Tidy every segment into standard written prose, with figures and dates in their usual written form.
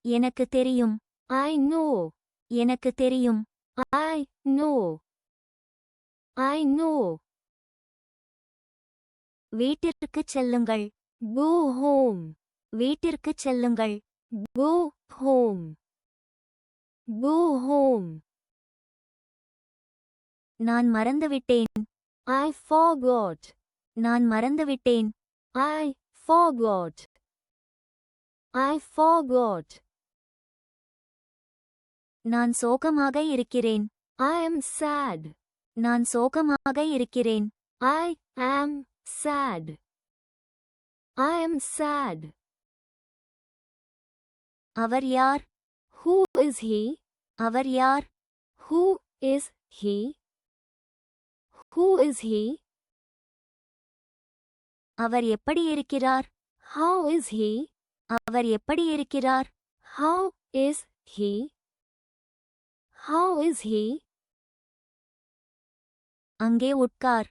எனக்கு தெரியும். I know. எனக்கு தெரியும். I know. I know. வீட்டிற்குச் செல்லுங்கள். Go home. வீட்டிற்குச் செல்லுங்கள். Go home. Go home. நான் மறந்துவிட்டேன். I forgot. நான் மறந்துவிட்டேன். I forgot. I forgot. நான் சோகமாக இருக்கிறேன். I am sad. நான் சோகமாக இருக்கிறேன். I am sad. I am sad. அவர் யார்? Who is he? அவர் யார்? Who is he? Who is he? அவர் எப்படி இருக்கிறார்? How is he? அவர் எப்படி இருக்கிறார்? How is he? How is he? அங்கே உட்கார்.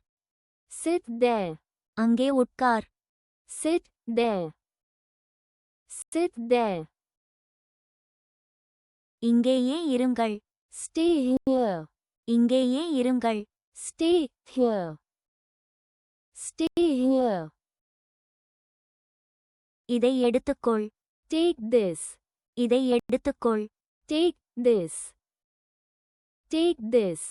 Sit there. அங்கே உட்கார். Sit there. Sit there. இங்கேயே இருங்கள். Stay here. இங்கேயே இருங்கள். Stay here. Stay here. இதை எடுத்துக்கொள். Take this. இதை எடுத்துக்கொள். Take this. Take this.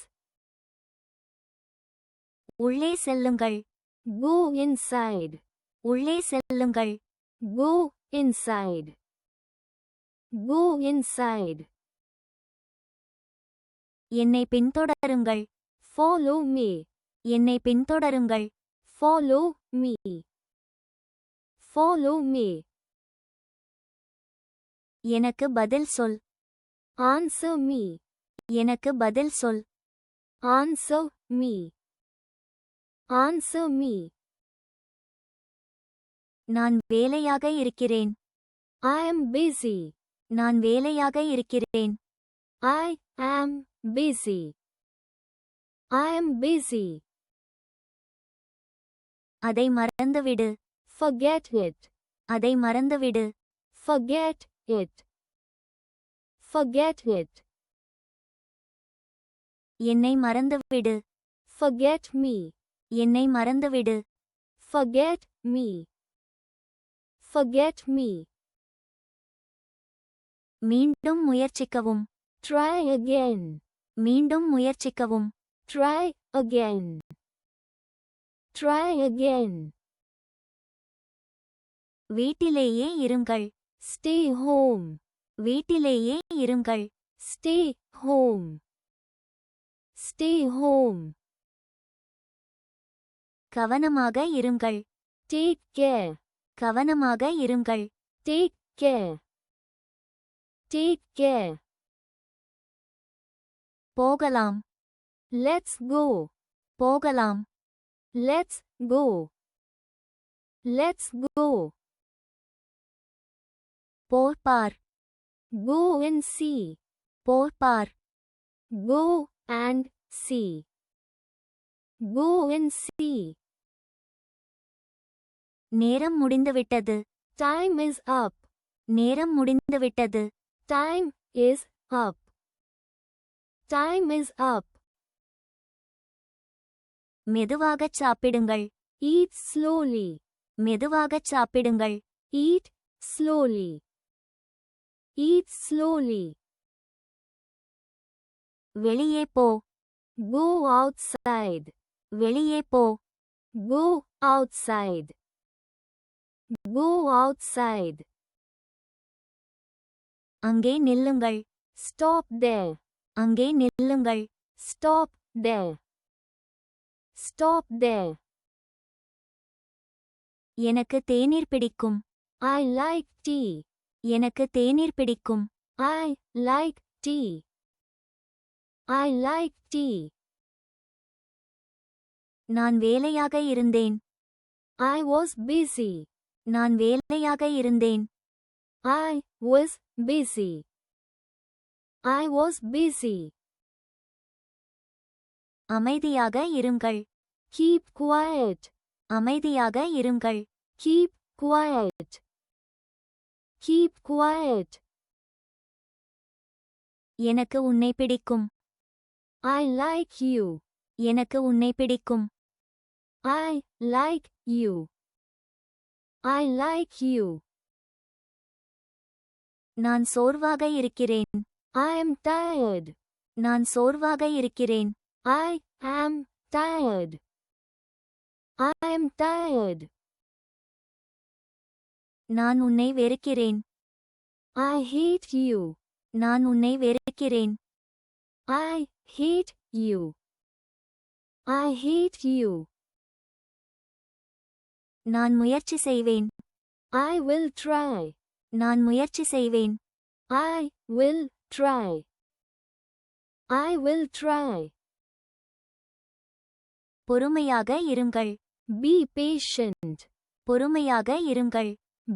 உள்ளே செல்லுங்கள். Go inside. உள்ளே செல்லுங்கள். Go inside. Go inside. என்னை பின்தொடருங்கள். Follow me. என்னை பின்தொடருங்கள். Follow me. Follow me. எனக்கு பதில் சொல். Answer me. எனக்கு பதில் சொல். Answer me. Answer me. நான் வேலையாக இருக்கிறேன். I am busy. நான் வேலையாக இருக்கிறேன். I am busy. I am busy. அதை மறந்துவிடு. Forget it. அதை மறந்துவிடு. Forget it. Forget it. என்னை மறந்துவிடு. Forget me. என்னை மறந்துவிடு. Forget me. Forget me. மீண்டும் முயற்சிக்கவும். Try again. மீண்டும் முயற்சிக்கவும். Try again. Try again. வீட்டிலேயே இருங்கள். Stay home. வீட்டிலேயே இருங்கள். Stay home. Stay home. கவனமாக இருங்கள். Take care. கவனமாக இருங்கள். Take care. Take care. போகலாம். Let's go. போகலாம். Let's go. Let's go. போர்ப்பார். Go and see. போர்ப்பார். Go and see. Go and see. நேரம் முடிந்துவிட்டது. Time is up. நேரம் முடிந்துவிட்டது. Time is up. Time is up. மெதுவாகச் சாப்பிடுங்கள். Eat slowly. மெதுவாகச் சாப்பிடுங்கள். Eat slowly. Eat slowly. வெளியே போ. Go outside. வெளியே போ. Go outside. Go outside. அங்கே நில்லுங்கள். Stop there. அங்கே நில்லுங்கள். Stop there. Stop there. எனக்கு தேநீர் பிடிக்கும். I like tea. எனக்கு தேநீர் பிடிக்கும். I like tea. I like tea. நான் வேலையாக இருந்தேன். I was busy. நான் வேலையாக இருந்தேன். I was busy. I was busy. அமைதியாக இருங்கள். Keep quiet. அமைதியாக இருங்கள். Keep quiet. Keep quiet. எனக்கு உன்னை பிடிக்கும். I like you. எனக்கு உன்னை பிடிக்கும். I like you. I like you. நான் சோர்வாக இருக்கிறேன். I am tired. நான் சோர்வாக இருக்கிறேன். I am tired. I am tired. நான் உன்னை வெறுக்கிறேன். I hate you. நான் உன்னை வெறுக்கிறேன். I hate you. I hate you. நான் முயற்சி செய்வேன். I will try. நான் முயற்சி செய்வேன். I will try. I will try. பொறுமையாக இருங்கள். Be patient. பொறுமையாக இருங்கள்.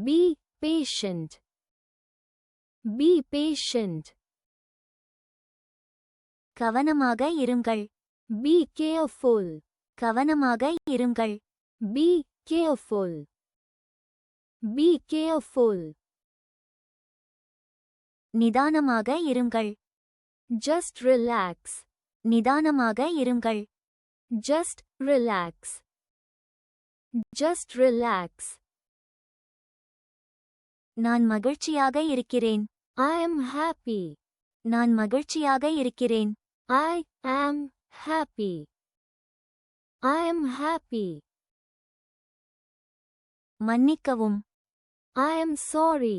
Be patient. Be patient. கவனமாக இருங்கள். Be careful. கவனமாக இருங்கள். Be careful. Be careful. நிதானமாக இருங்கள். Just relax. நிதானமாக இருங்கள். Just relax. Just relax. நான் மகிழ்ச்சியாக இருக்கிறேன். I am happy. நான் மகிழ்ச்சியாக இருக்கிறேன். I am happy. I am happy. மன்னிக்கவும். I am sorry.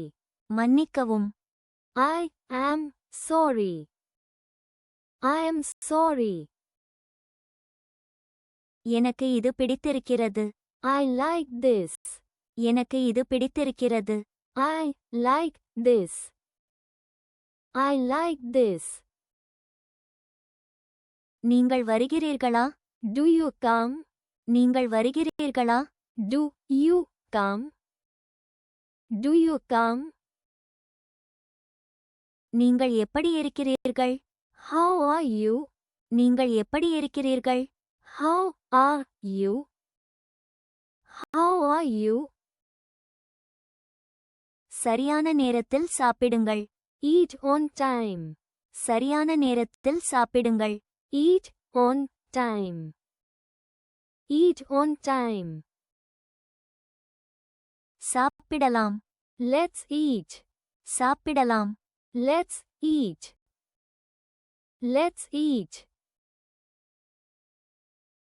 மன்னிக்கவும். I am sorry. I am sorry. எனக்கு இது பிடித்திருக்கிறது. I like this. எனக்கு இது பிடித்திருக்கிறது. I like this. I like this. நீங்கள் வருகிறீர்களா? Do you come? நீங்கள் வருகிறீர்களா? Do you come? Do you come? நீங்கள் எப்படி இருக்கிறீர்கள்? How are you? நீங்கள் எப்படி இருக்கிறீர்கள்? How are you? How are you? சரியான நேரத்தில் சாப்பிடுங்கள். Eat on time. சரியான நேரத்தில் சாப்பிடுங்கள். Eat on time. Eat on time. சாப்பிடலாம். Let's eat. சாப்பிடலாம். Let's eat. Let's eat.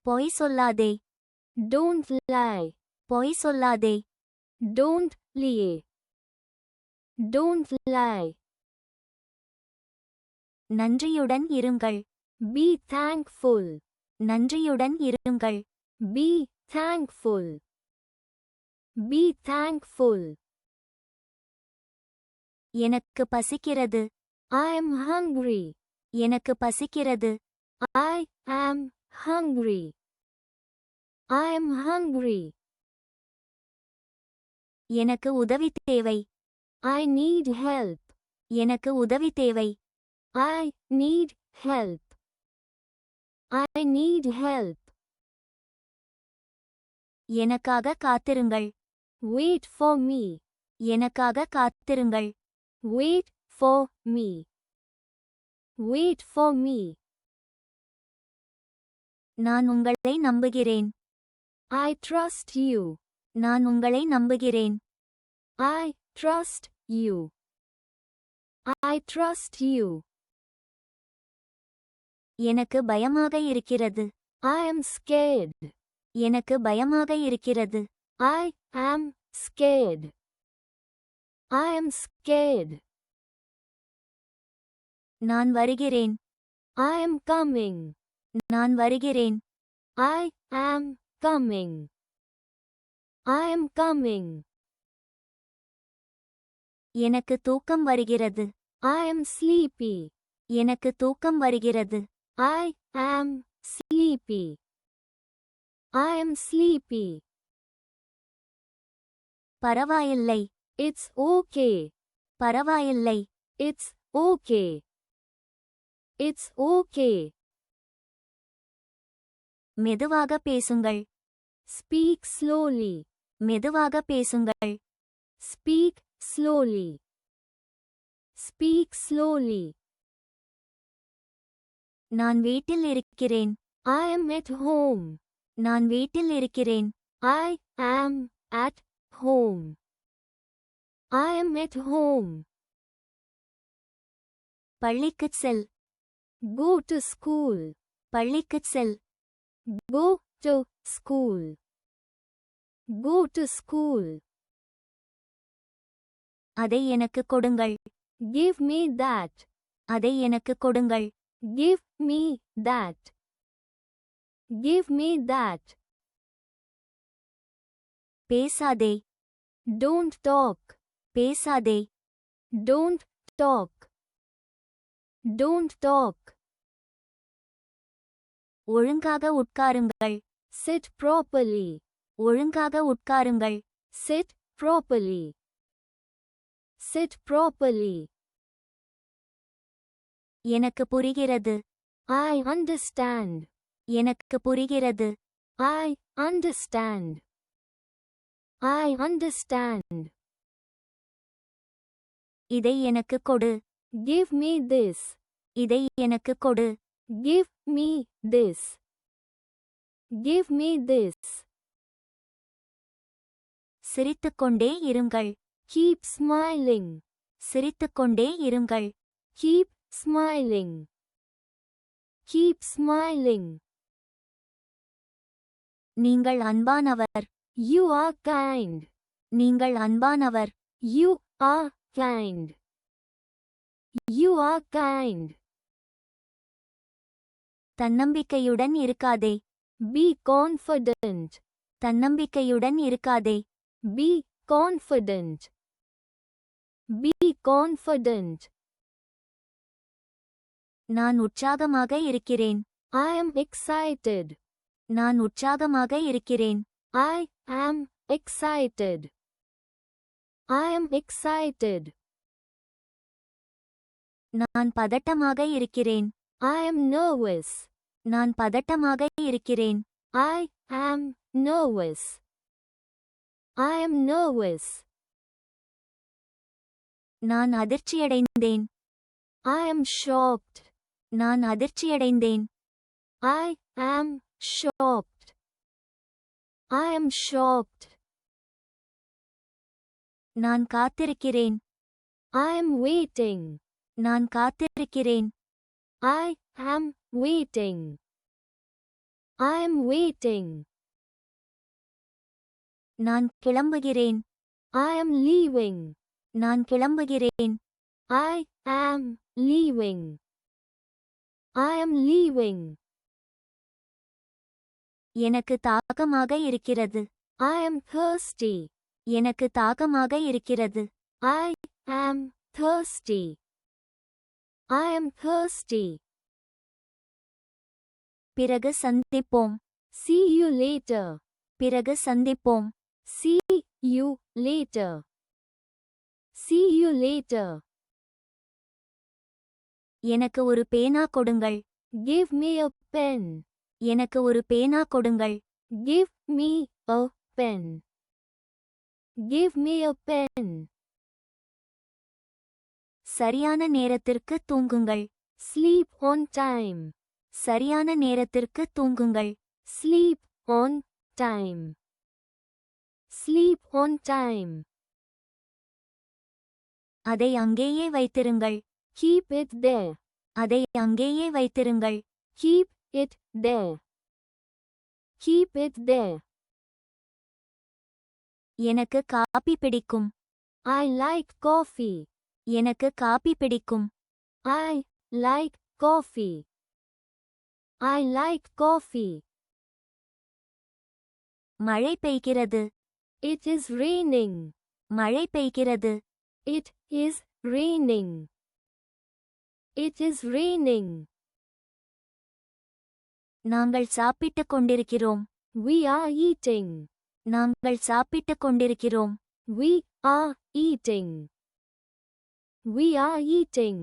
பொய் சொல்லாதே. Don't lie. பொய் சொல்லாதே. Don't lie. Don't lie. நன்றியுடன் இருங்கள். Be thankful. நன்றியுடன் இருங்கள். Be thankful. Be thankful. எனக்கு பசிக்கிறது. I am hungry. எனக்கு பசிக்கிறது. I am hungry. I am hungry. எனக்கு உதவி தேவை. I need help. எனக்கு உதவி தேவை. I need help. I need help. எனக்காக காத்திருங்கள். Wait for me. எனக்காக காத்திருங்கள். Wait for me. Wait for me. நான் உங்களை நம்புகிறேன். I trust you. நான் உங்களை நம்புகிறேன். I trust you. I trust you. எனக்கு பயமாக இருக்கிறது. I am scared. எனக்கு பயமாக இருக்கிறது. I am scared. I am scared. நான் வருகிறேன். I am coming. நான் வருகிறேன். I am coming. I am coming. எனக்கு தூக்கம் வருகிறது. I am sleepy. எனக்கு தூக்கம் வருகிறது. I am sleepy. I am sleepy. பரவாயில்லை. It's okay. பரவாயில்லை. It's okay. It's okay. மெதுவாக பேசுங்கள். Speak slowly. மெதுவாக பேசுங்கள். Speak slowly. Speak slowly. நான் வீட்டில் இருக்கிறேன். I am at home. நான் வீட்டில் இருக்கிறேன். I am at home. I am at home. பள்ளிக்குச் செல். Go to school. பள்ளிக்குச் செல். Go to school. Go to school. அதை எனக்கு கொடுங்கள். Give me that. அதை எனக்கு கொடுங்கள். Give me that. Give me that. பேசாதே. Don't talk. பேசாதே. Don't talk. Don't talk. ஒழுங்காக உட்காருங்கள். Sit properly. ஒழுங்காக உட்காருங்கள். Sit properly. Sit properly. எனக்கு புரிகிறது. I understand. எனக்கு புரிகிறது. I understand. I understand. இதை எனக்கு கொடு. Give me this. இதை எனக்கு கொடு. Give me this. Give me this. சிரித்துக்கொண்டே இருங்கள். Keep smiling. சிரித்துக்கொண்டே இருங்கள். Keep smiling. Keep smiling. நீங்கள் அன்பானவர். You are kind. நீங்கள் அன்பானவர். You are kind. You are kind. தன்னம்பிக்கையுடன் இருக்காதே. Be confident. தன்னம்பிக்கையுடன் இருக்காதே. Be confident. Be confident. நான் உற்சாகமாக இருக்கிறேன். I am excited. நான் உற்சாகமாக இருக்கிறேன். I am excited. I am excited. நான் பதட்டமாக இருக்கிறேன். I am nervous. நான் பதட்டமாக இருக்கிறேன். I am nervous. I am nervous. நான் அதிர்ச்சியடைந்தேன். I am shocked. நான் அதிர்ச்சியடைந்தேன். I am shocked. I am shocked. நான் காத்திருக்கிறேன். I am waiting. நான் காத்திருக்கிறேன். I am waiting. I am waiting. நான் கிளம்புகிறேன். I am leaving. நான் கிளம்புகிறேன். I am leaving. I am leaving. எனக்கு தாகமாக இருக்கிறது. I am thirsty. எனக்கு தாகமாக இருக்கிறது. I am thirsty. I am thirsty. பிறகு சந்திப்போம். See you later. பிறகு சந்திப்போம். See you later. See you later. எனக்கு ஒரு பேனா கொடுங்கள். Give me a pen. எனக்கு ஒரு பேனா கொடுங்கள். Give me a pen. Give me a pen. சரியான நேரத்திற்கு தூங்குங்கள். Sleep on time. சரியான நேரத்திற்கு தூங்குங்கள். Sleep on time. Sleep on time. அதை அங்கேயே வைத்திருங்கள். Keep it there. அதை அங்கேயே வைத்திருங்கள். Keep it there. Keep it there. எனக்கு காபி பிடிக்கும். I like coffee. எனக்கு காபி பிடிக்கும். I like coffee. I like coffee. மழை பெய்கிறது. It is raining. மழை பெய்கிறது. It is raining. It is raining. நாங்கள் சாப்பிட்டுக் கொண்டிருக்கிறோம். We are eating. நாங்கள் சாப்பிட்டுக் கொண்டிருக்கிறோம். We are eating. We are eating.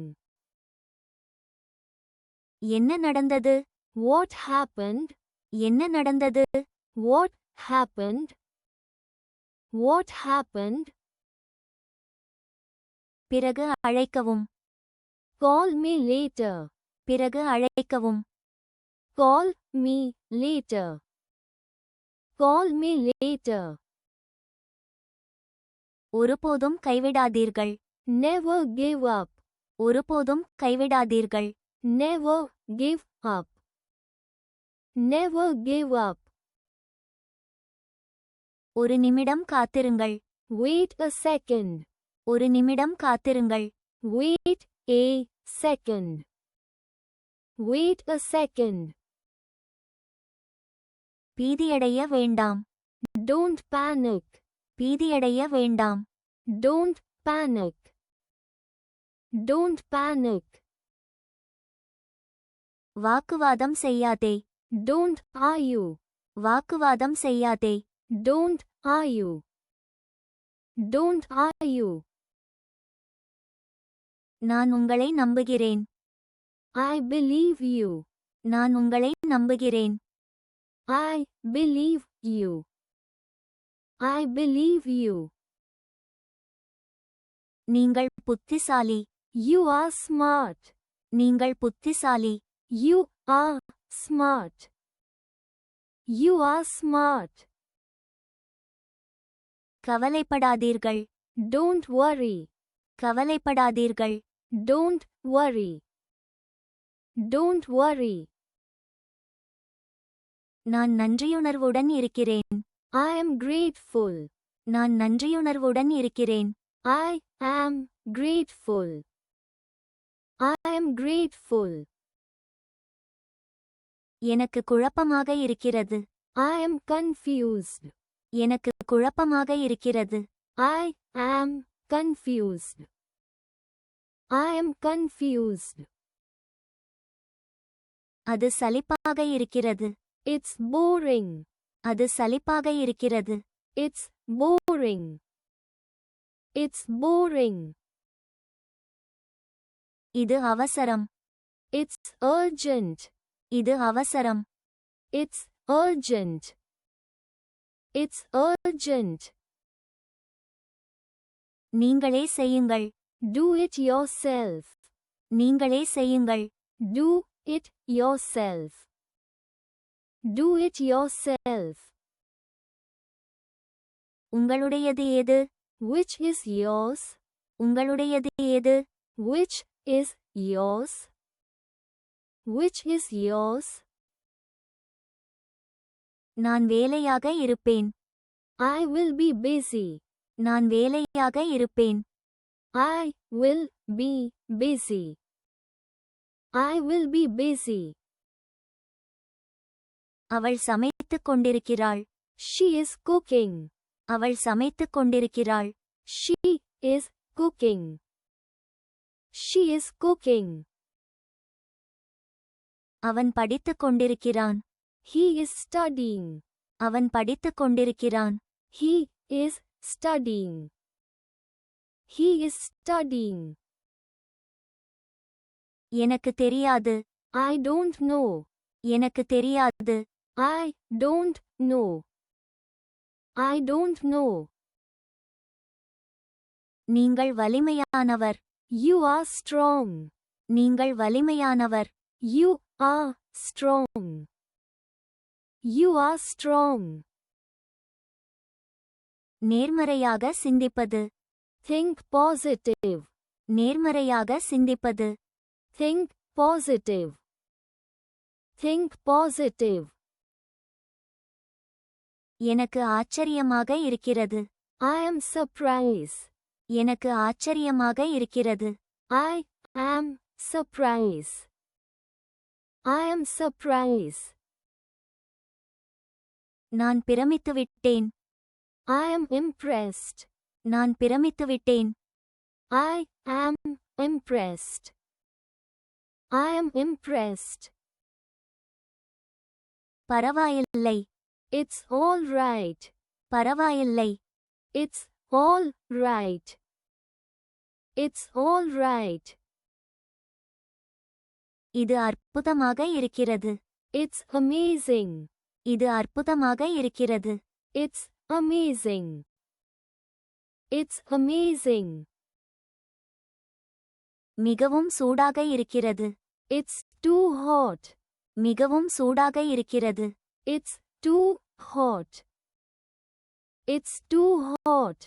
என்ன நடந்தது? What happened? என்ன நடந்தது? What happened? What happened? பிறகு அழைக்கவும். Call me later. பிறகு அழைக்கவும். Call me later. Call me later. ஒருபோதும் கைவிடாதீர்கள். Never give up. ஒருபோதும் கைவிடாதீர்கள். Never give up. Never give up. ஒரு நிமிடம் காத்திருங்கள். Wait a second. ஒரு நிமிடம் காத்திருங்கள். Wait a second. Wait a second. பீதியடைய வேண்டாம். Don't panic. பீதியடைய வேண்டாம். Don't panic. Don't panic. வாக்குவாதம் செய்யாதே. Don't argue. வாக்குவாதம் செய்யாதே. Don't argue. Don't argue. நான் உங்களை நம்புகிறேன். I believe you. நான் உங்களை நம்புகிறேன். I believe you. I believe you. நீங்கள் புத்திசாலி. You are smart. நீங்கள் புத்திசாலி. You are smart. You are smart. கவலைப்படாதீர்கள். Don't worry. கவலைப்படாதீர்கள். Don't worry. Don't worry. நான் நன்றியுணர்வுடன் இருக்கிறேன். I am grateful. நான் நன்றியுணர்வுடன் இருக்கிறேன். I am grateful. I am grateful. எனக்கு குழப்பமாக இருக்கிறது. I am confused. எனக்கு குழப்பமாக இருக்கிறது. I am confused. I am confused. அது சலிப்பாக இருக்கிறது. It's boring. அது சலிப்பாக இருக்கிறது. It's boring. It's boring. இது அவசரம். It's urgent. இது அவசரம். It's urgent. It's urgent. நீங்களே செய்யுங்கள். Do it yourself. நீங்களே செய்யுங்கள். Do it yourself. Do it yourself. உங்களுடையது ஏது? Which is yours? உங்களுடையது ஏது? Which is yours? Which is yours? நான் வேலையாக இருப்பேன். I will be busy. நான் வேலையாக இருப்பேன். I will be busy. I will be busy. அவள் சமைத்துக் கொண்டிருக்கிறாள். She is cooking. அவள் சமைத்துக் கொண்டிருக்கிறாள். She is cooking. She is cooking. அவன் படித்துக் கொண்டிருக்கிறான். He is studying. அவன் படித்துக் கொண்டிருக்கிறான். He is studying. He is studying. எனக்கு தெரியாது. I don't know. எனக்கு தெரியாது. I don't know. I don't know. நீங்கள் வலிமையானவர். You are strong. நீங்கள் வலிமையானவர். You are strong. You are strong. நேர்மறையாக சிந்திப்பது. Think positive. நேர்மறையாக சிந்திப்பது. Think positive. Think positive. எனக்கு ஆச்சரியமாக இருக்கிறது. I am surprised. எனக்கு ஆச்சரியமாக இருக்கிறது. I am surprised. I am surprised. நான் பிரமித்துவிட்டேன். I am impressed. நான் பிரமித்துவிட்டேன். I am impressed. I am impressed. பரவாயில்லை. It's all right. பரவாயில்லை. It's all right. It's all right. இது அற்புதமாக இருக்கிறது. It's amazing. இது அற்புதமாக இருக்கிறது. It's amazing. It's amazing. மிகவும் சூடாக இருக்கிறது. It's too hot. மிகவும் சூடாக இருக்கிறது. It's too hot. It's too hot.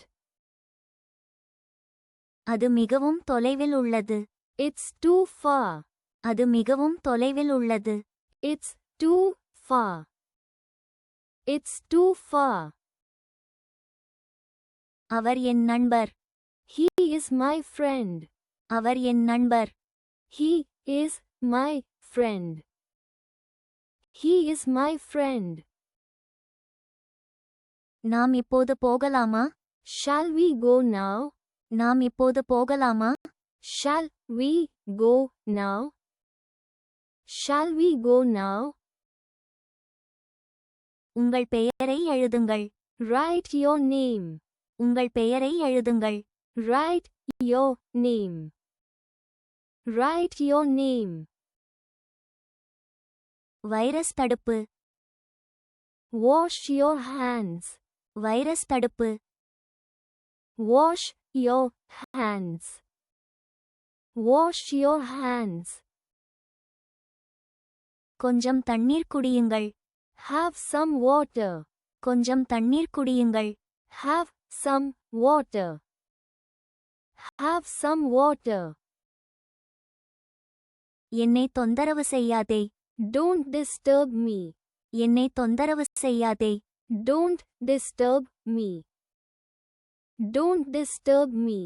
அது மிகவும் தொலைவில் உள்ளது. It's too far. அது மிகவும் தொலைவில் உள்ளது. It's too far. It's too far. அவர் என் நண்பர். He is my friend. அவர் என் நண்பர். He is my friend. He is my friend. நாம் இப்போது போகலாமா? Shall we go now? நாம் இப்போது போகலாமா? Shall we go now? Shall we go now? உங்கள் பெயரை எழுதுங்கள். Write your name. உங்கள் பெயரை எழுதுங்கள். Write your name. Write your name. Virus தடுப்பு. Wash your hands. வைரஸ் தடுப்பு. Wash your hands. Wash your hands. கொஞ்சம் தண்ணீர் குடியுங்கள். Have some water. கொஞ்சம் தண்ணீர் குடியுங்கள். Have some water. Have some water. என்னை தொந்தரவு செய்யாதே. Don't disturb me. என்னை தொந்தரவு செய்யாதே. Don't disturb me. Don't disturb me.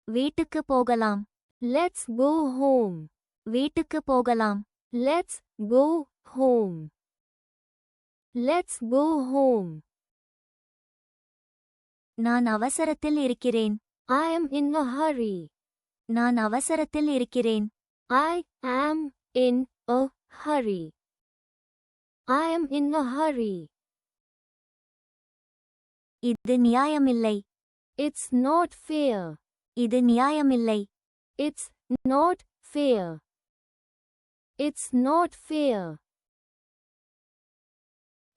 வீட்டுக்கு போகலாம். Let's go home. வீட்டுக்கு போகலாம். Let's go home. Let's go home. நான் அவசரத்தில் இருக்கிறேன். I am in a hurry. நான் அவசரத்தில் இருக்கிறேன். I am in a hurry. I am in a hurry. இது நியாயமில்லை. It's not fair. இது நியாயமில்லை. It's not fair. It's not fair.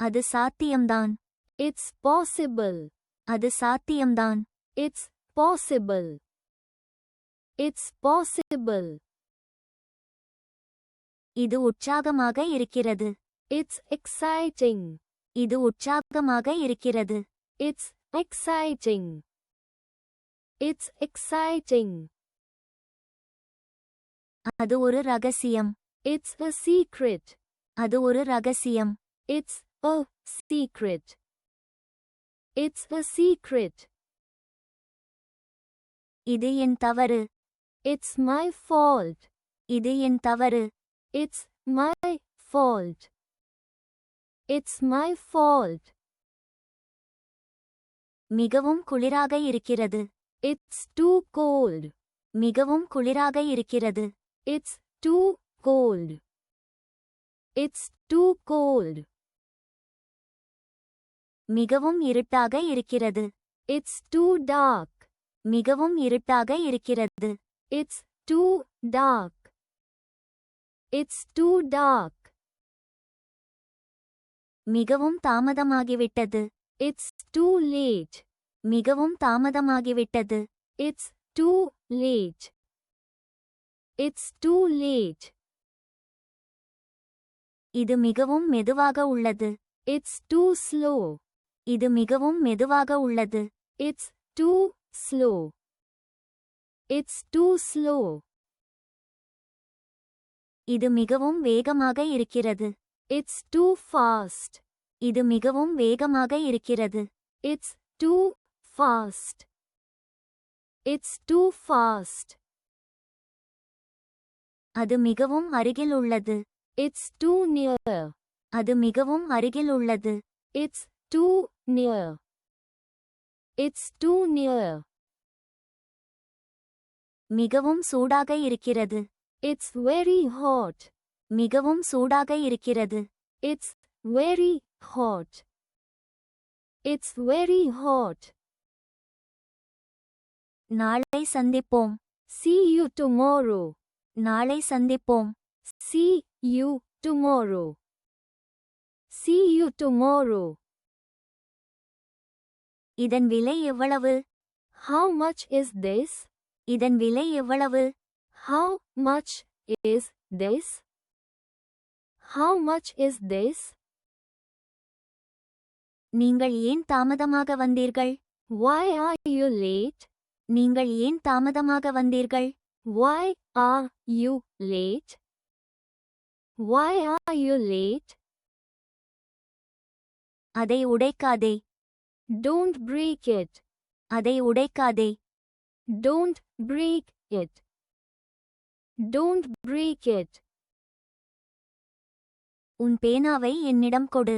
அது சாத்தியம்தான். It's possible. அது சாத்தியம்தான். It's possible. It's possible. இது உற்சாகமாக இருக்கிறது. It's exciting. இது உற்சாகமாக இருக்கிறது. It's exciting. It's exciting. அது ஒரு ரகசியம். It's a secret. அது ஒரு ரகசியம். It's a secret. It's a secret. இது என் தவறு. It's my fault. இது என் தவறு. It's my fault. It's my fault. மிகவும் குளிராக இருக்கிறது. It's too cold. மிகவும் குளிராக இருக்கிறது. It's too cold. It's too cold. மிகவும் இருட்டாக இருக்கிறது. It's too dark. மிகவும் இருட்டாக இருக்கிறது. It's too dark. It's too dark. மிகவும் தாமதமாகிவிட்டது. It's too late. மிகவும் தாமதமாகிவிட்டது. It's too late. It's too late. இது மிகவும் மெதுவாக உள்ளது. It's too slow. இது மிகவும் மெதுவாக உள்ளது. It's too slow. It's too slow. இது மிகவும் வேகமாக இருக்கிறது. It's too fast. இது மிகவும் வேகமாக இருக்கிறது. It's too fast. It's too fast. அது மிகவும் அருகில் உள்ளது. It's too near. அது மிகவும் அருகில் உள்ளது. It's too near. It's too near. மிகவும் சூடாக இருக்கிறது. It's very hot. மிகவும் சூடாக இருக்கிறது. It's very hot. It's very hot. நாளை சந்திப்போம். See you tomorrow. நாளை சந்திப்போம். See you tomorrow. See you tomorrow. இதன் விலை எவ்வளவு? How much is this? இதன் விலை எவ்வளவு? How much is this? How much is this? நீங்கள் ஏன் தாமதமாக வந்தீர்கள்? Why are you late? நீங்கள் ஏன் தாமதமாக வந்தீர்கள்? Why are you late? Why are you late? அதை உடைக்காதே. Don't break it. அதை உடைக்காதே. Don't break it. Don't break it. உன் பேனாவை என்னிடம் கொடு.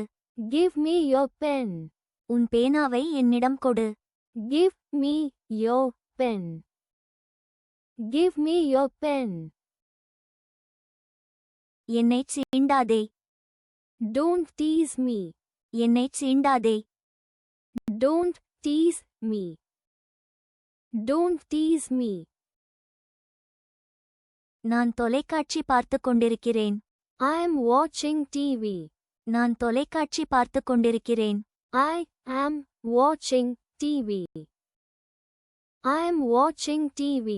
Give me your pen. உன் பேனாவை என்னிடம் கொடு. Give me your pen. Give me your pen. என்னைச் சீண்டாதே. Don't tease me. என்னைச் சீண்டாதே. Don't tease me. Don't tease me. நான் தொலைக்காட்சி பார்த்துக் கொண்டிருக்கிறேன். I am watching TV. நான் தொலைக்காட்சி பார்த்துக் கொண்டிருக்கிறேன். I am watching TV. I am watching TV.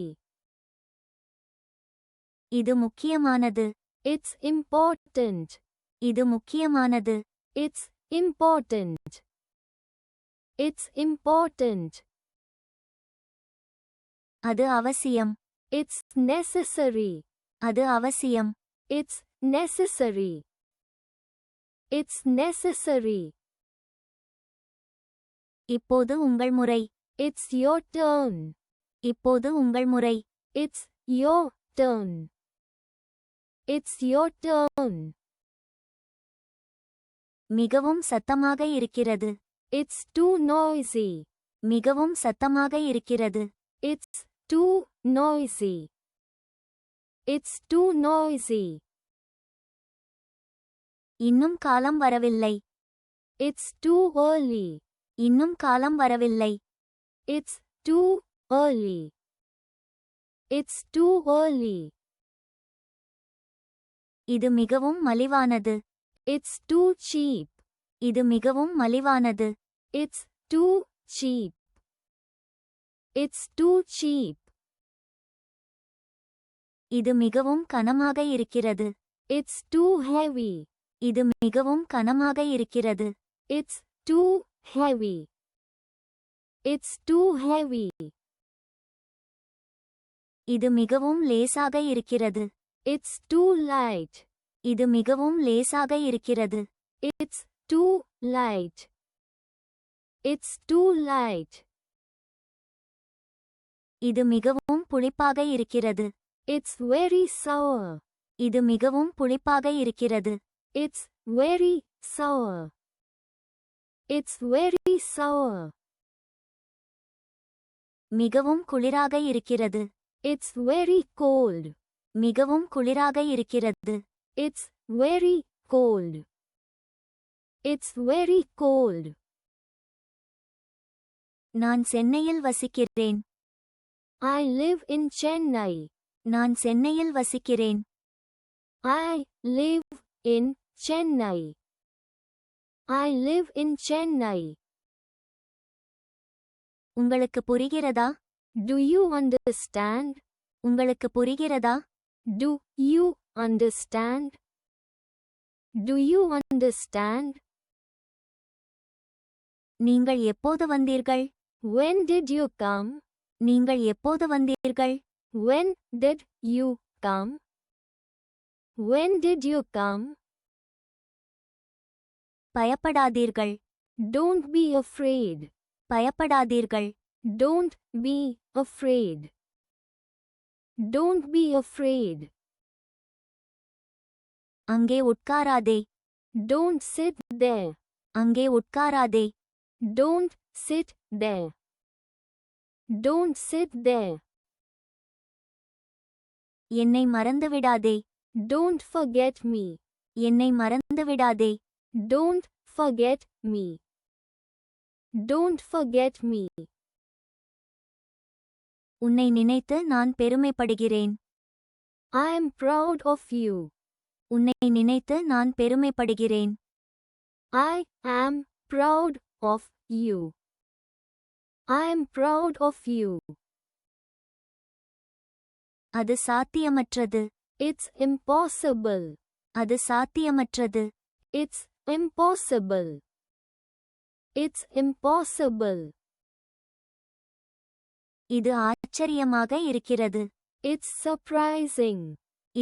இது முக்கியமானது. It's important. இது முக்கியமானது. It's important. It's important. அது அவசியம். It's necessary. அது அவசியம். It's necessary. It's necessary. இப்போது உங்கள் முறை. It's your turn. இப்போது உங்கள் முறை. It's your turn. It's your turn. மிகவும் சத்தமாக இருக்கிறது. It's too noisy. மிகவும் சத்தமாக இருக்கிறது. It's too noisy. It's too noisy. இன்னும் காலம் வரவில்லை. It's too early. இன்னும் காலம் வரவில்லை. It's too early. It's too early. இது மிகவும் மலிவானது. It's too cheap. இது மிகவும் மலிவானது. It's too cheap. It's too cheap. இது மிகவும் கனமாக இருக்கிறது. It's too heavy. இது மிகவும் கனமாக இருக்கிறது. It's too heavy. It's too heavy. இது மிகவும் லேசாக இருக்கிறது. It's too light. இது மிகவும் லேசாக இருக்கிறது. It's too light. It's too light. இது மிகவும் புளிப்பாக இருக்கிறது. It's very sour. இது மிகவும் புளிப்பாக இருக்கிறது. It's very sour. It's very sour. மிகவும் குளிராக இருக்கிறது. It's very cold. மிகவும் குளிராக இருக்கிறது. It's very cold. It's very cold. நான் சென்னையில் வசிக்கிறேன். I live in Chennai. நான் சென்னையில் வசிக்கிறேன். I live in Chennai. I live in Chennai. உங்களுக்கு புரிகிறதா? Do you understand? உங்களுக்கு புரிகிறதா? Do you understand? Do you understand? நீங்கள் எப்போது வந்தீர்கள்? When did you come? நீங்கள் எப்போது வந்தீர்கள்? When did you come? When did you come? பயப்படாதீர்கள். Don't be afraid. பயப்படாதீர்கள். Don't be afraid. Don't be afraid. அங்கே உட்காராதே. Don't sit there. அங்கே உட்காராதே. Don't sit there. Don't sit there. என்னை மறந்துவிடாதே. Don't forget me. என்னை மறந்துவிடாதே. Don't forget me. Don't forget me. உன்னை நினைத்து நான் பெருமைப்படுகிறேன். I am proud of you. உன்னை நினைத்து நான் பெருமைப்படுகிறேன். I am proud of you. I am proud of you. அது சாத்தியமற்றது. It's impossible. அது சாத்தியமற்றது. It's impossible. It's impossible. இது ஆச்சரியமாக இருக்கிறது. It's surprising.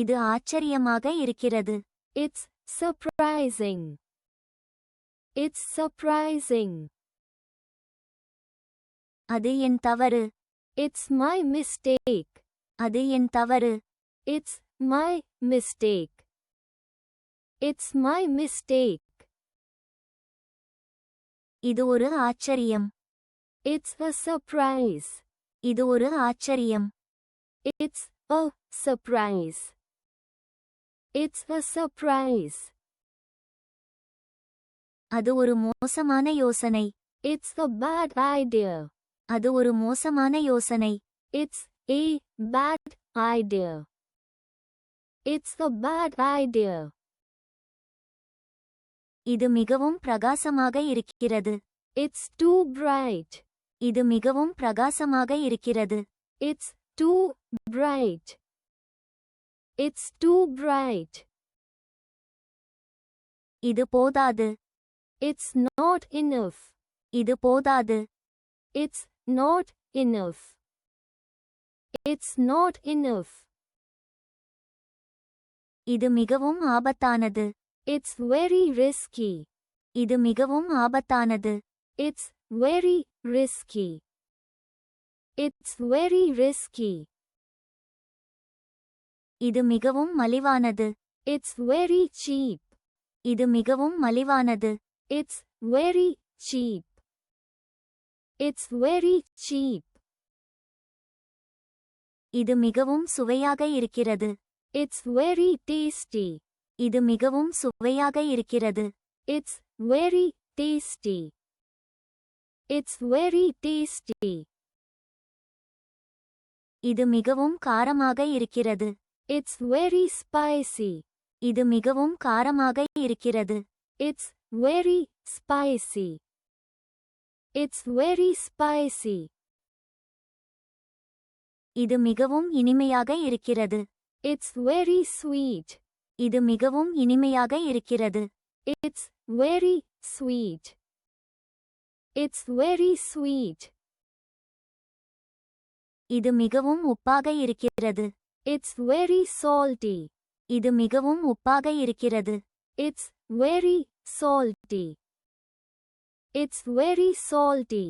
இது ஆச்சரியமாக இருக்கிறது. It's surprising. It's surprising. அது என் தவறு. It's my mistake. அது என் தவறு. It's my mistake. It's my mistake. இது ஒரு ஆச்சரியம். It's a surprise. இது ஒரு ஆச்சரியம். It's a surprise. It's a surprise. அது ஒரு மோசமான யோசனை. It's a bad idea. அது ஒரு மோசமான யோசனை. It's a bad idea. It's a bad idea. இது மிகவும் பிரகாசமாக இருக்கிறது. It's too bright. இது மிகவும் பிரகாசமாக இருக்கிறது. It's too bright. It's too bright. இது போதாது. It's not enough. இது போதாது. It's not enough. It's not enough. இது மிகவும் ஆபத்தானது. It's very risky. இது மிகவும் ஆபத்தானது. It's very risky. It's very risky. இது மிகவும் மலிவானது. It's very cheap. இது மிகவும் மலிவானது. It's very cheap. It's very cheap. இது மிகவும் சுவையாக இருக்கிறது. It's very tasty. இது மிகவும் சுவையாக இருக்கிறது. It's very tasty. It's very tasty. இது மிகவும் காரமாக இருக்கிறது. It's very spicy. இது மிகவும் காரமாக இருக்கிறது. It's very spicy. It's very spicy. இது மிகவும் இனிமையாக இருக்கிறது. It's very sweet. இது மிகவும் இனிமையாக இருக்கிறது. It's very sweet. It's very sweet. இது மிகவும் உப்பாக இருக்கிறது. It's very salty. இது மிகவும் உப்பாக இருக்கிறது. It's very salty. It's very salty.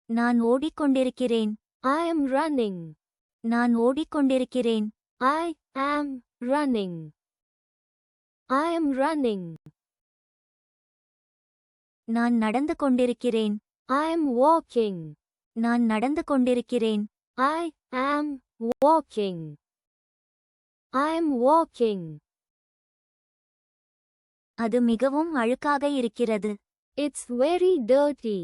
நான் ஓடிக்கொண்டிருக்கிறேன். I am running. நான் ஓடிக்கொண்டிருக்கிறேன். I am running. I am running. நான் நடந்து கொண்டிருக்கிறேன். I am walking. நான் நடந்து கொண்டிருக்கிறேன். I am walking. I am walking. அது மிகவும் அழுக்காக இருக்கிறது. It's very dirty.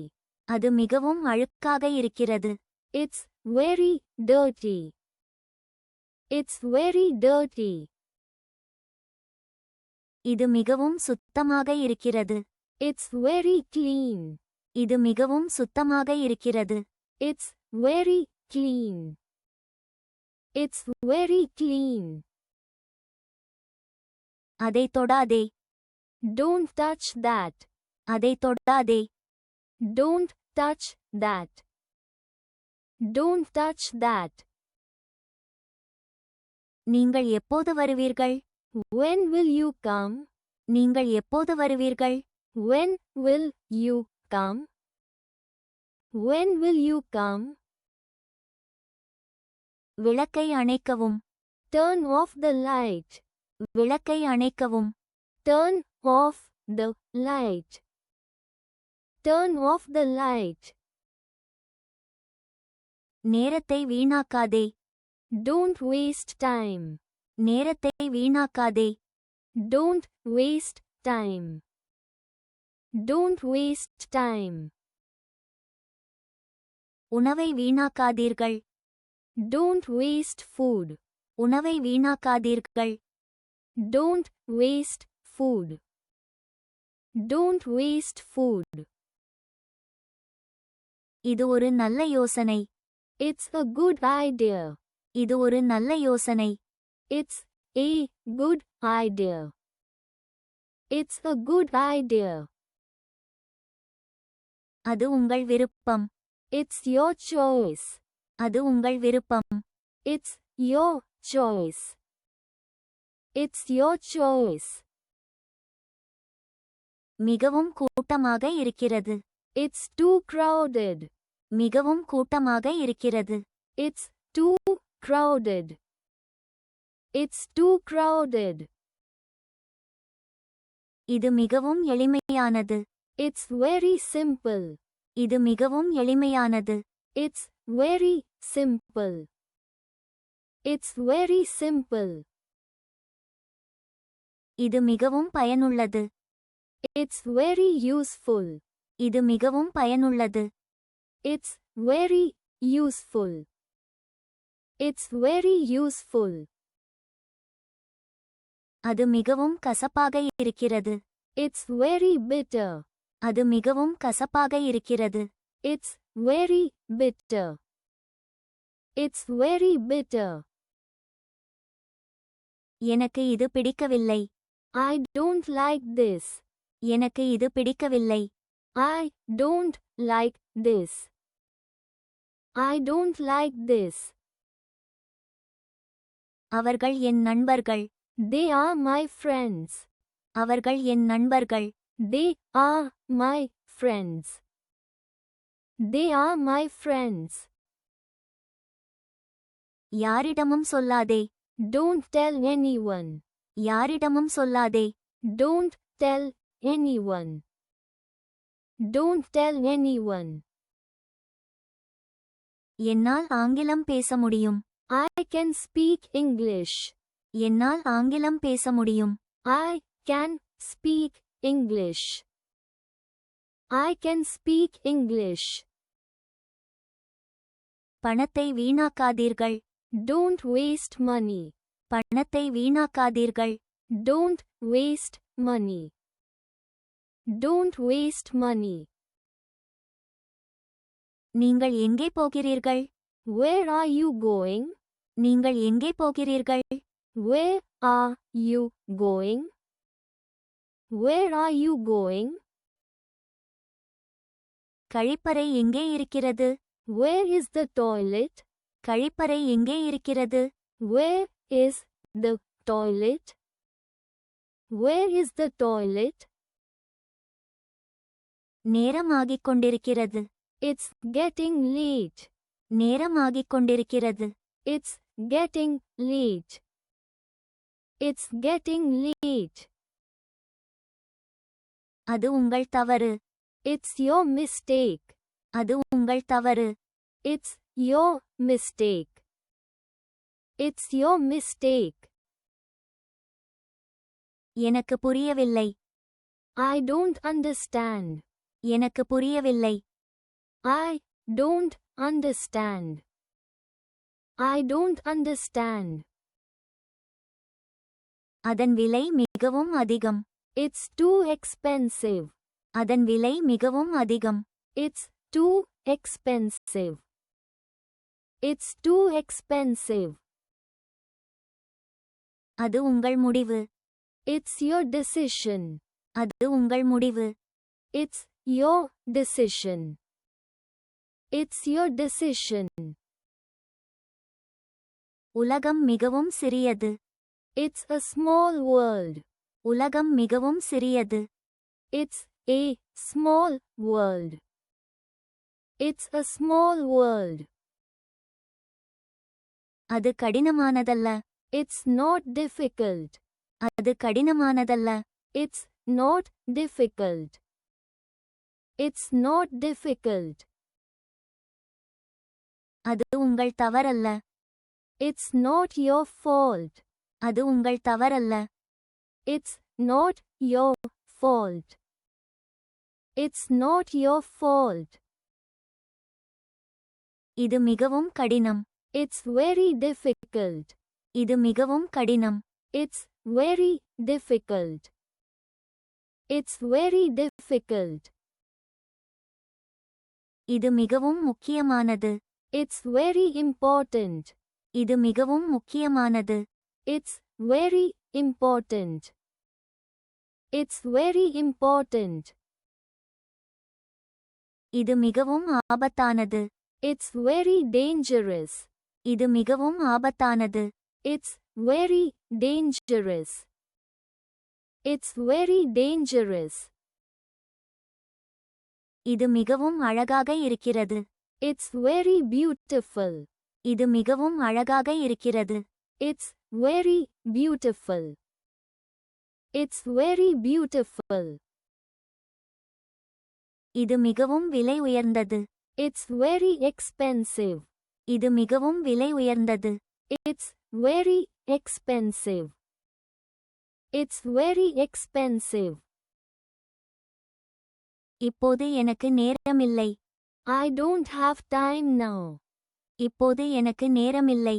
அது மிகவும் அழுக்காக இருக்கிறது. It's very dirty. It's very dirty. இது மிகவும் சுத்தமாக இருக்கிறது. It's very clean. இது மிகவும் சுத்தமாக இருக்கிறது. It's very clean. It's very clean. அதை தொடாதே. Don't touch that. அதை தொடாதே. Don't touch that. Don't touch that. நீங்கள் எப்போது வருவீர்கள்? When will you come? நீங்கள் எப்போது வருவீர்கள்? When will you come? When will you come? விளக்கை அணைக்கவும். Turn off the light. விளக்கை அணைக்கவும். Turn off the light. Turn off the light. நேரத்தை வீணாக்காதே. Don't waste time. நேரத்தை வீணாக்காதே. Don't waste time. Don't waste time. உணவை வீணாக்காதீர்கள். Don't waste food. உணவை வீணாக்காதீர்கள். Don't waste food. Don't waste food. இது ஒரு நல்ல யோசனை. It's a good idea. இது ஒரு நல்ல யோசனை. It's a good idea. It's a good idea. அது உங்கள் விருப்பம். It's your choice. அது உங்கள் விருப்பம். It's your choice. It's your choice. மிகவும் கூட்டமாக இருக்கிறது. It's too crowded. மிகவும் கூட்டமாக இருக்கிறது. It's too crowded. It's too crowded. இது மிகவும் எளிமையானது. It's very simple. இது மிகவும் எளிமையானது. It's very simple. It's very simple. இது மிகவும் பயனுள்ளது. It's very useful. இது மிகவும் பயனுள்ளது. It's very useful. It's very useful. அது மிகவும் கசப்பாக இருக்கிறது. It's very bitter. அது மிகவும் கசப்பாக இருக்கிறது. It's very bitter. It's very bitter. எனக்கு இது பிடிக்கவில்லை. I don't like this. எனக்கு இது பிடிக்கவில்லை. I don't like this. I don't like this. அவர்கள் என் நண்பர்கள். They are my friends. அவர்கள் என் நண்பர்கள். They are my friends. They are my friends. யாரிடமும் சொல்லாதே. Don't tell anyone. யாரிடமும் சொல்லாதே. Don't tell anyone. Don't tell anyone. என்னால் ஆங்கிலம் பேச முடியும். I can speak English. என்னால் ஆங்கிலம் பேச முடியும். I can speak English. I can speak English. பணத்தை வீணாக்காதீர்கள். Don't waste money. பணத்தை வீணாக்காதீர்கள். Don't waste money. Don't waste money. நீங்கள் எங்கே போகிறீர்கள்? Where are you going? நீங்கள் எங்கே போகிறீர்கள்? Where are you going? Where are you going? கழிப்பறை எங்கே இருக்கிறது? Where is the toilet? கழிப்பறை எங்கே இருக்கிறது? Where is the toilet? Where is the toilet? நேரமாகிக் கொண்டிருக்கிறது. It's getting late. நேரமாகிக் கொண்டிருக்கிறது. It's getting late. It's getting late. அது உங்கள் தவறு. It's your mistake. அது உங்கள் தவறு. It's your mistake. It's your mistake. எனக்கு புரியவில்லை. I don't understand. எனக்கு புரியவில்லை. I don't understand. I don't understand. அதன் விலை மிகவும் அதிகம். It's too expensive. அதன் விலை மிகவும் அதிகம். It's too expensive. It's too expensive. அது உங்கள் முடிவு. It's your decision. அது உங்கள் முடிவு. It's your decision. It's your decision. உலகம் மிகவும் சிறியது. It's a small world. உலகம் மிகவும் சிறியது. It's a small world. It's a small world. அது கடினமானதல்ல. It's not difficult. அது கடினமானதல்ல. It's not difficult. It's not difficult. அது உங்கள் தவறல்ல. It's not your fault. அது உங்கள் தவறல்ல. It's not your fault. It's not your fault. இது மிகவும் கடினம். It's very difficult. இது மிகவும் கடினம். It's very difficult. It's very difficult. இது மிகவும் முக்கியமானது. It's very important. இது மிகவும் முக்கியமானது. It's very important. It's very important. இது மிகவும் ஆபத்தானது. It's very dangerous. இது மிகவும் ஆபத்தானது. It's very dangerous. It's very dangerous. இது மிகவும் அழகாக இருக்கிறது. It's very beautiful. இது மிகவும் அழகாக இருக்கிறது. It's very beautiful. It's very beautiful. இது மிகவும் விலை உயர்ந்தது. It's very expensive. இது மிகவும் விலை உயர்ந்தது. It's very expensive. It's very expensive. இப்போது எனக்கு நேரமில்லை. I don't have time now. இப்போது எனக்கு நேரமில்லை.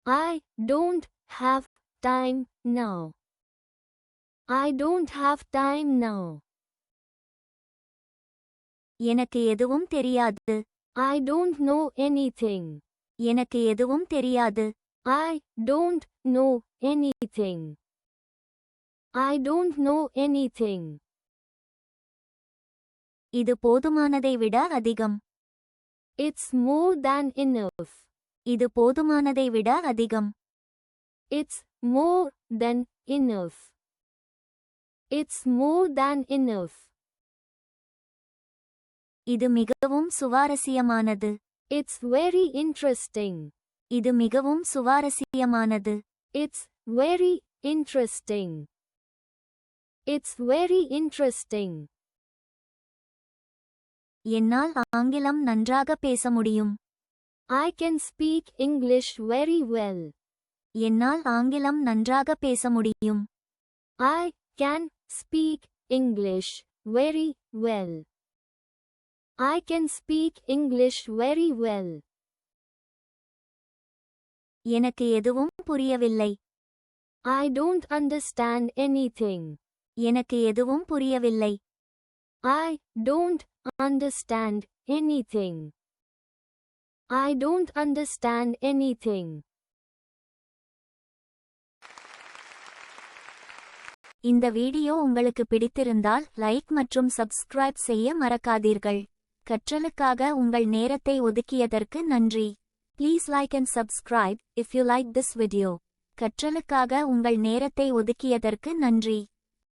I don't have time now. I don't have time now. எனக்கு எதுவும் தெரியாது. I don't know anything. எனக்கு எதுவும் தெரியாது. I don't know anything. I don't know anything. இது போதுமானதை விட அதிகம். It's more than enough. இது போதுமானதை விட அதிகம். It's more than enough. It's more than enough. இது மிகவும் சுவாரஸ்யமானது. It's very interesting. இது மிகவும் சுவாரஸ்யமானது. It's very interesting. It's very interesting. என்னால் ஆங்கிலம் நன்றாக பேச முடியும். I can speak English very well. என்னால் ஆங்கிலம் நன்றாக பேச முடியும். I can speak English very well. I can speak English very well. எனக்கு எதுவும் புரியவில்லை. I don't understand anything. எனக்கு எதுவும் புரியவில்லை. I don't understand anything. I don't understand anything. இந்த வீடியோ உங்களுக்கு பிடித்திருந்தால் லைக் மற்றும் சப்ஸ்கிரைப் செய்ய மறக்காதீர்கள். கற்றலுக்காக உங்கள் நேரத்தை ஒதுக்கியதற்கு நன்றி. Please like and subscribe if you like this video. கற்றலுக்காக உங்கள் நேரத்தை ஒதுக்கியதற்கு நன்றி.